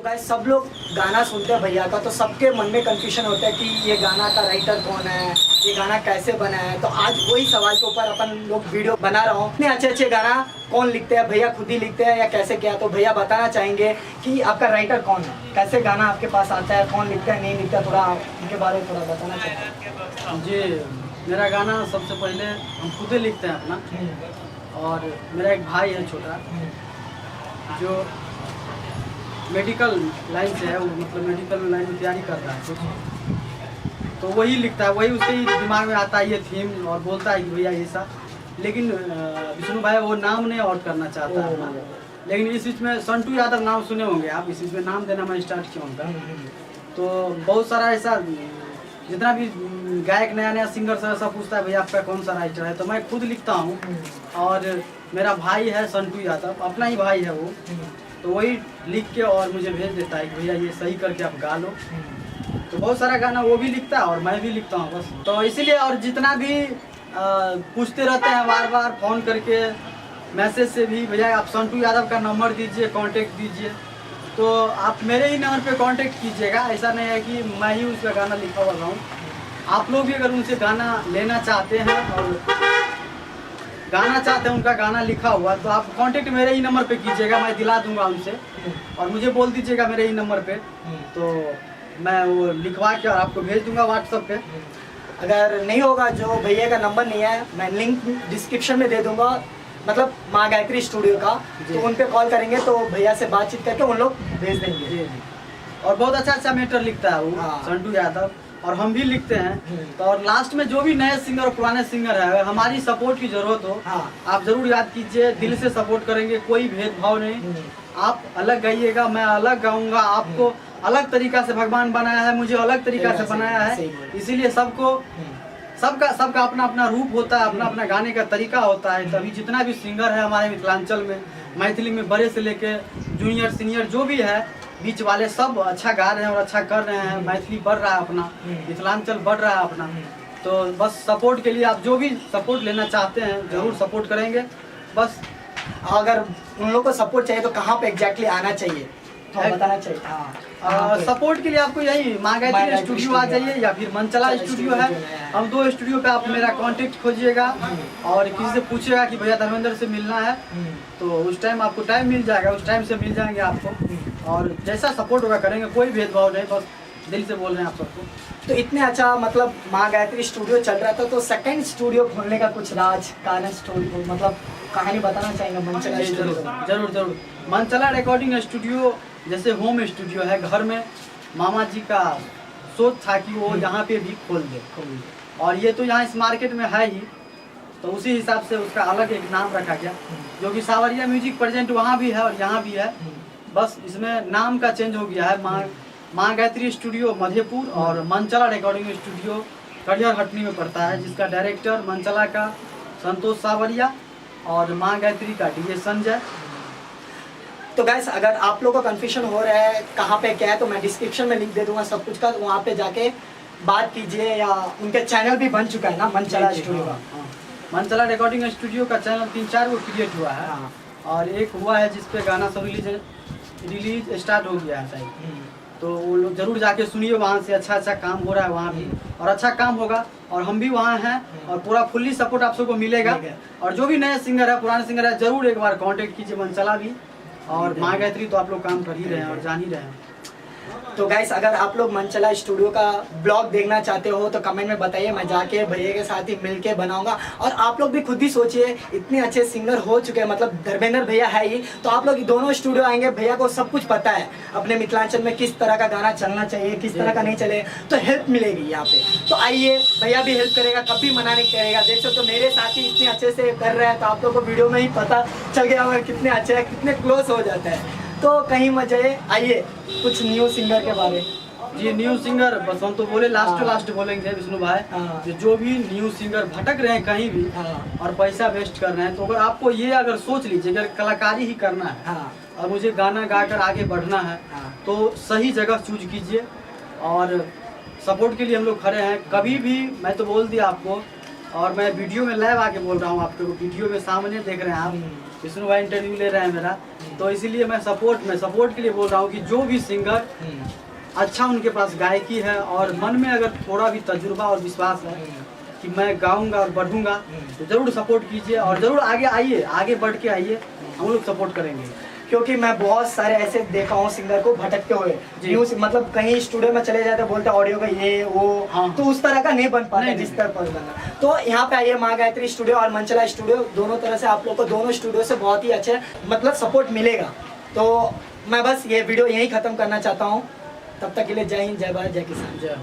Guys सब लोग गाना सुनते हैं भैया का, तो सबके मन में कंफ्यूजन होता है कि ये गाना का राइटर कौन है, ये गाना कैसे बना है। तो आज वही सवाल के ऊपर अपन लोग वीडियो बना रहा हूँ। इतने अच्छे अच्छे गाना कौन लिखते हैं, भैया खुद ही लिखते हैं या कैसे क्या? तो भैया बताना चाहेंगे कि आपका राइटर कौन है, कैसे गाना आपके पास आता है, कौन लिखता है नहीं लिखता, थोड़ा उनके बारे में थोड़ा बताना चाहेंगे। जी, मेरा गाना सबसे पहले हम खुद ही लिखते हैं अपना। और मेरा एक भाई है छोटा जो मेडिकल लाइन से है, वो मतलब मेडिकल लाइन में तैयारी कर रहा है कुछ, तो वही लिखता है, वही उसके ही दिमाग में आता है ये थीम और बोलता है कि भैया ऐसा। लेकिन विष्णु भाई वो नाम नहीं आउट करना चाहता है अपना। लेकिन इस बीच में संटू यादव नाम सुने होंगे आप, इस बीच में नाम देना मैं स्टार्ट किया उनका। तो बहुत सारा ऐसा जितना भी गायक नया नया सिंगर से ऐसा पूछता है भैया आपका कौन सा राइटर है, तो मैं खुद लिखता हूँ। और मेरा भाई है संटू यादव, अपना ही भाई है वो, तो वही लिख के और मुझे भेज देता है कि भैया ये सही करके आप गा लो। तो बहुत सारा गाना वो भी लिखता है और मैं भी लिखता हूँ बस। तो इसीलिए और जितना भी पूछते रहते हैं बार बार फ़ोन करके मैसेज से भी, भैया आप संटू यादव का नंबर दीजिए, कांटेक्ट दीजिए, तो आप मेरे ही नंबर पे कांटेक्ट कीजिएगा। ऐसा नहीं है कि मैं ही उसका गाना लिखा हुआ हूँ। आप लोग भी अगर उनसे गाना लेना चाहते हैं और गाना चाहते हैं उनका गाना लिखा हुआ, तो आप कांटेक्ट मेरे ही नंबर पे कीजिएगा, मैं दिला दूंगा उनसे। और मुझे बोल दीजिएगा मेरे ही नंबर पे, तो मैं वो लिखवा के और आपको भेज दूंगा व्हाट्सएप पे। अगर नहीं होगा, जो भैया का नंबर नहीं है, मैं लिंक डिस्क्रिप्शन में दे दूंगा, मतलब माँ गायत्री स्टूडियो का, तो उन पे कॉल करेंगे तो भैया से बातचीत करके उन लोग भेज देंगे। जी। और बहुत अच्छा अच्छा मैटर लिखता है वो संटू यादव, और हम भी लिखते हैं। तो और लास्ट में जो भी नए सिंगर और पुराने सिंगर है, हमारी सपोर्ट की जरूरत हो, आप जरूर याद कीजिए, दिल से सपोर्ट करेंगे, कोई भेदभाव नहीं। आप अलग गाइएगा, मैं अलग गाऊंगा, आपको अलग तरीका से भगवान बनाया है, मुझे अलग तरीका से बनाया है, इसीलिए सबको सबका अपना अपना रूप होता है, अपना अपना गाने का तरीका होता है। तभी जितना भी सिंगर है हमारे मिथिलांचल में, मैथिली में, बड़े से लेके जूनियर सीनियर जो भी है, बीच वाले सब अच्छा गा रहे हैं और अच्छा कर रहे हैं। मैथिली बढ़ रहा है अपना, मिथिलांचल बढ़ रहा है अपना। तो बस सपोर्ट के लिए आप जो भी सपोर्ट लेना चाहते हैं जरूर सपोर्ट करेंगे। बस अगर उन लोगों को सपोर्ट चाहिए तो कहाँ पे एग्जैक्टली आना चाहिए, तो बताना चाहिए। सपोर्ट के लिए आपको यही माँ गायत्री स्टूडियो आ जाइए या फिर मनचला स्टूडियो है। हम दो स्टूडियो पे आप मेरा कांटेक्ट खोजिएगा और किसी से पूछिएगा कि भैया धर्मेंद्र से मिलना है, तो उस टाइम आपको टाइम मिल जाएगा, उस टाइम से मिल जाएंगे आपको। और जैसा सपोर्ट होगा करेंगे, कोई भेदभाव नहीं, बस दिल से बोल रहे हैं आप सबको। तो इतने अच्छा मतलब माँ गायत्री स्टूडियो चल रहा था, तो सेकंड स्टूडियो खोलने का कुछ राज कारण स्टूडियो मतलब कहानी बताना चाहेंगे मनचला स्टूडियो? जरूर जरूर। मनचला रिकॉर्डिंग स्टूडियो जैसे होम स्टूडियो है घर में, मामा जी का सोच था कि वो यहाँ पे भी खोल दे, और ये तो यहाँ इस मार्केट में है ही, तो उसी हिसाब से उसका अलग एक नाम रखा गया, जो कि सावरिया म्यूजिक प्रेजेंट वहाँ भी है और यहाँ भी है। बस इसमें नाम का चेंज हो गया है, माँ गायत्री स्टूडियो मधेपुर और मनचला रिकॉर्डिंग स्टूडियो कड़ियार हटनी में पड़ता है, जिसका डायरेक्टर मनचला का संतोष सावरिया और माँ गायत्री का डीजे संजय। तो गाइस अगर आप लोगों को कन्फ्यूजन हो रहा है कहाँ पे क्या है, तो मैं डिस्क्रिप्शन में लिंक दे दूंगा सब कुछ का, तो वहाँ पे जाके बात कीजिए। या उनके चैनल भी बन चुका है ना मनचला स्टूडियो का, मनचला रिकॉर्डिंग स्टूडियो का चैनल 3-4 वो क्रिएट हुआ है। और एक हुआ है जिसपे गाना सब रिलीज स्टार्ट हो गया है शायद, तो वो लोग जरूर जाके सुनिए, वहाँ से अच्छा अच्छा काम हो रहा है वहाँ भी, और अच्छा काम होगा। और हम भी वहाँ हैं और पूरा फुल्ली सपोर्ट आप सबको मिलेगा। और जो भी नए सिंगर है, पुराने सिंगर है, जरूर एक बार कांटेक्ट कीजिए मनचला भी। और माँ गायत्री तो आप लोग काम कर ही रहे हैं और जान ही रहे हैं। तो गाइस अगर आप लोग मनचला स्टूडियो का ब्लॉग देखना चाहते हो तो कमेंट में बताइए, मैं जाके भैया के साथ ही मिलके बनाऊंगा। और आप लोग भी खुद ही सोचिए, इतने अच्छे सिंगर हो चुके हैं, मतलब धर्मेंद्र भैया है ही, तो आप लोग दोनों स्टूडियो आएंगे, भैया को सब कुछ पता है अपने मिथिलांचल में किस तरह का गाना चलना चाहिए, किस तरह का नहीं चले, तो हेल्प मिलेगी यहाँ पे। तो आइए, भैया भी हेल्प करेगा, कभी मना नहीं करेगा। देख सकते हो मेरे साथ ही इतने अच्छे से कर रहे हैं, तो आप लोग को वीडियो में ही पता चल गया होगा कितने अच्छे हैं, कितने क्लोज हो जाता है। तो कहीं मत जाइए, आइए कुछ न्यू सिंगर के बारे। जी, न्यू सिंगर बस हम तो बोले लास्ट बोलेंगे विष्णु भाई, जो भी न्यू सिंगर भटक रहे हैं कहीं भी और पैसा वेस्ट कर रहे हैं, तो अगर आपको ये अगर सोच लीजिए अगर कलाकारी ही करना है और मुझे गाना गाकर आगे बढ़ना है, तो सही जगह चूज कीजिए। और सपोर्ट के लिए हम लोग खड़े हैं, कभी भी मैं तो बोल दिया आपको, और मैं वीडियो में लाइव आके बोल रहा हूँ आपको, वीडियो में सामने देख रहे हैं आप विष्णु भाई इंटरव्यू ले रहे हैं मेरा, तो इसीलिए मैं सपोर्ट के लिए बोल रहा हूँ कि जो भी सिंगर अच्छा उनके पास गायकी है और मन में अगर थोड़ा भी तजुर्बा और विश्वास है कि मैं गाऊंगा और बढ़ूंगा, तो जरूर सपोर्ट कीजिए और जरूर आगे आइए, आगे बढ़ के आइए, हम लोग सपोर्ट करेंगे। क्योंकि मैं बहुत सारे ऐसे देखा हूँ सिंगर को भटकते हुए, न्यूज मतलब कहीं स्टूडियो में चले जाते बोलते ऑडियो का ये वो, हाँ। तो उस तरह का नहीं बन पाता नहीं, जिस तरह पर बनना। तो यहाँ पे आइए माँ गायत्री स्टूडियो और मंचला स्टूडियो, दोनों तरह से आप लोग को दोनों स्टूडियो से बहुत ही अच्छे मतलब सपोर्ट मिलेगा। तो मैं बस ये वीडियो यहीं ख़त्म करना चाहता हूँ। तब तक के लिए जय हिंद, जय भारत, जय किसान। जय